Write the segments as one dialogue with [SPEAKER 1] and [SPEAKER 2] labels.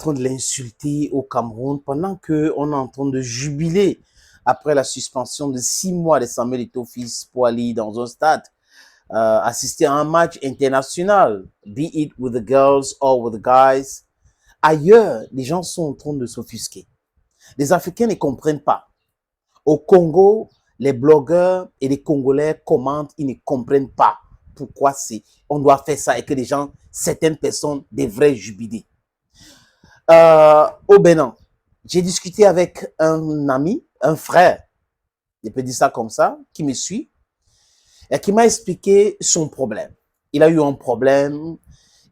[SPEAKER 1] train de l'insulter au Cameroun pendant qu'on est en train de jubiler après la suspension de 6 mois de Samuel Eto'o-Fils pour aller dans un stade, assister à un match international, be it with the girls or with the guys. Ailleurs, les gens sont en train de s'offusquer. Les Africains ne comprennent pas. Au Congo, les blogueurs et les Congolais commentent, ils ne comprennent pas pourquoi on doit faire ça et que les gens, certaines personnes devraient jubiler. Au Bénin, j'ai discuté avec un ami, un frère, je peux dire ça comme ça, qui me suit et qui m'a expliqué son problème. Il a eu un problème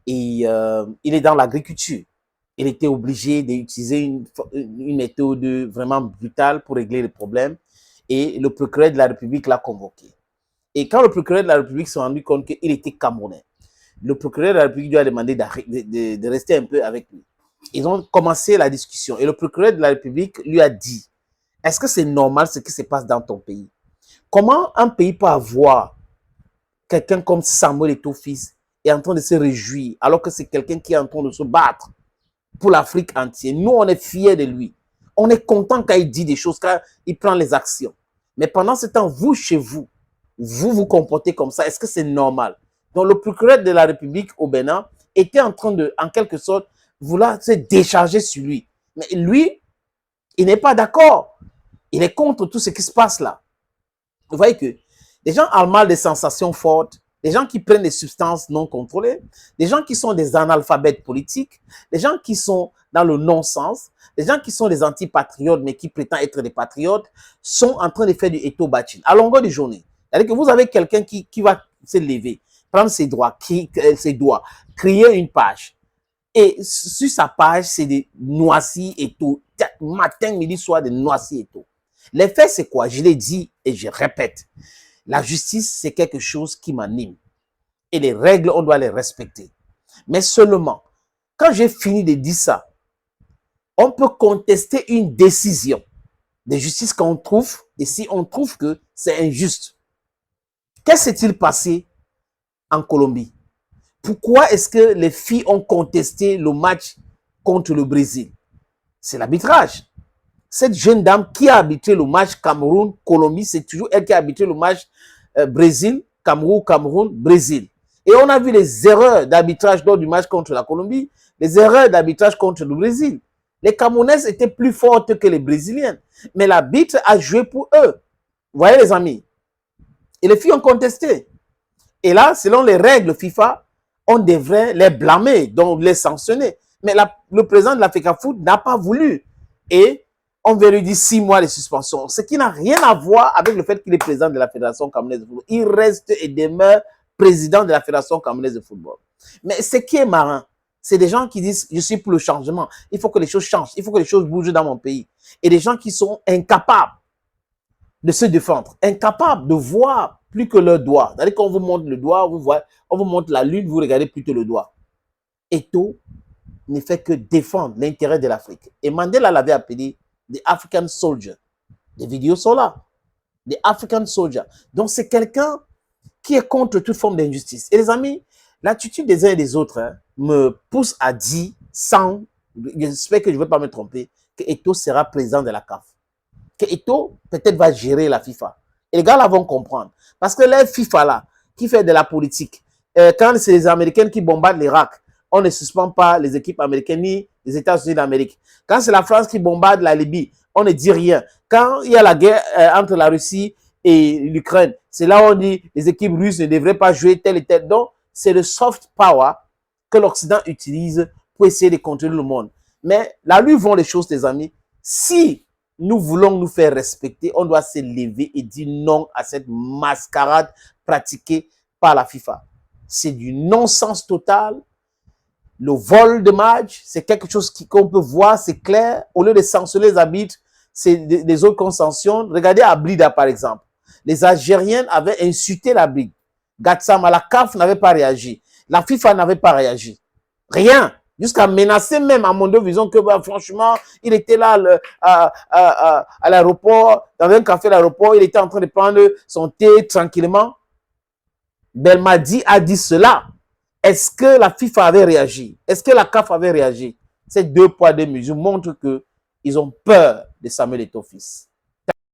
[SPEAKER 1] et il est dans l'agriculture. Il était obligé d'utiliser une méthode vraiment brutale pour régler le problème et le procureur de la République l'a convoqué. Et quand le procureur de la République s'est rendu compte qu'il était camerounais, le procureur de la République lui a demandé de rester un peu avec lui. Ils ont commencé la discussion et le procureur de la République lui a dit, est-ce que c'est normal ce qui se passe dans ton pays? Comment un pays peut avoir quelqu'un comme Samuel Eto'o-Fils est en train de se réjouir alors que c'est quelqu'un qui est en train de se battre pour l'Afrique entière? Nous, on est fiers de lui. On est content quand il dit des choses, quand il prend les actions. Mais pendant ce temps, vous, chez vous, vous comportez comme ça. Est-ce que c'est normal? Donc, le procureur de la République au Bénin était en train de, en quelque sorte, vouloir se décharger sur lui. Mais lui, il n'est pas d'accord. Il est contre tout ce qui se passe là. Vous voyez que les gens ont mal des sensations fortes, des gens qui prennent des substances non contrôlées, des gens qui sont des analphabètes politiques, des gens qui sont dans le non-sens, des gens qui sont des antipatriotes mais qui prétendent être des patriotes, sont en train de faire du éto-bachine à longueur de journée. C'est-à-dire que vous avez quelqu'un qui va se lever, prendre ses doigts, créer une page. Et sur sa page, c'est des noisy et tout. Matin, midi, soir, des noisy et tout. Les faits, c'est quoi? Je l'ai dit et je répète. La justice, c'est quelque chose qui m'anime. Et les règles, on doit les respecter. Mais seulement, quand j'ai fini de dire ça, on peut contester une décision de justice qu'on trouve, et si on trouve que c'est injuste. Qu'est-ce qui s'est-il passé en Colombie? Pourquoi est-ce que les filles ont contesté le match contre le Brésil? C'est l'arbitrage. Cette jeune dame qui a arbitré le match Cameroun-Colombie, c'est toujours elle qui a arbitré le match Brésil, Cameroun, Brésil. Et on a vu les erreurs d'arbitrage lors du match contre la Colombie, les erreurs d'arbitrage contre le Brésil. Les Camerounaises étaient plus fortes que les Brésiliennes, mais l'arbitre a joué pour eux. Vous voyez les amis? Et les filles ont contesté. Et là, selon les règles FIFA, on devrait les blâmer, donc les sanctionner. Mais le président de l'Africa Foot n'a pas voulu. Et on veut lui dire 6 mois de suspension. Ce qui n'a rien à voir avec le fait qu'il est président de la Fédération camerounaise de football. Il reste et demeure président de la Fédération camerounaise de football. Mais ce qui est marrant, c'est des gens qui disent, je suis pour le changement. Il faut que les choses changent. Il faut que les choses bougent dans mon pays. Et des gens qui sont incapables de se défendre, incapables de voir plus que leur doigt. C'est-à-dire qu'on vous montre le doigt, on vous montre la lune, vous regardez plutôt le doigt. Eto'o ne fait que défendre l'intérêt de l'Afrique. Et Mandela l'avait appelé The African Soldier. Les vidéos sont là. The African Soldier. Donc c'est quelqu'un qui est contre toute forme d'injustice. Et les amis, l'attitude des uns et des autres me pousse à dire, j'espère que je ne vais pas me tromper, que Eto'o sera président de la CAF. Que Eto'o peut-être va gérer la FIFA. Et les gars là vont comprendre. Parce que les FIFA là, qui fait de la politique, quand c'est les Américains qui bombardent l'Irak, on ne suspend pas les équipes américaines ni les États-Unis d'Amérique. Quand c'est la France qui bombarde la Libye, on ne dit rien. Quand il y a la guerre entre la Russie et l'Ukraine, c'est là où on dit les équipes russes ne devraient pas jouer tel et tel. Donc, c'est le soft power que l'Occident utilise pour essayer de contrôler le monde. Mais là lui vont les choses, les amis. Si nous voulons nous faire respecter, on doit se lever et dire non à cette mascarade pratiquée par la FIFA. C'est du non-sens total. Le vol de match, c'est quelque chose qu'on peut voir, c'est clair. Au lieu de sanctionner les arbitres, c'est des autres qu'on sanctionne. Regardez à Blida, par exemple. Les Algériens avaient insulté l'arbitre. Gatsama, la CAF n'avait pas réagi. La FIFA n'avait pas réagi. Rien. Jusqu'à menacer même à Mondo Vision que bah, franchement, il était là à l'aéroport, dans un café à l'aéroport, il était en train de prendre son thé tranquillement. Belmadi a dit cela. Est-ce que la FIFA avait réagi? Est-ce que la CAF avait réagi? Ces deux poids, deux mesures montrent qu'ils ont peur de Samuel Eto'o fils.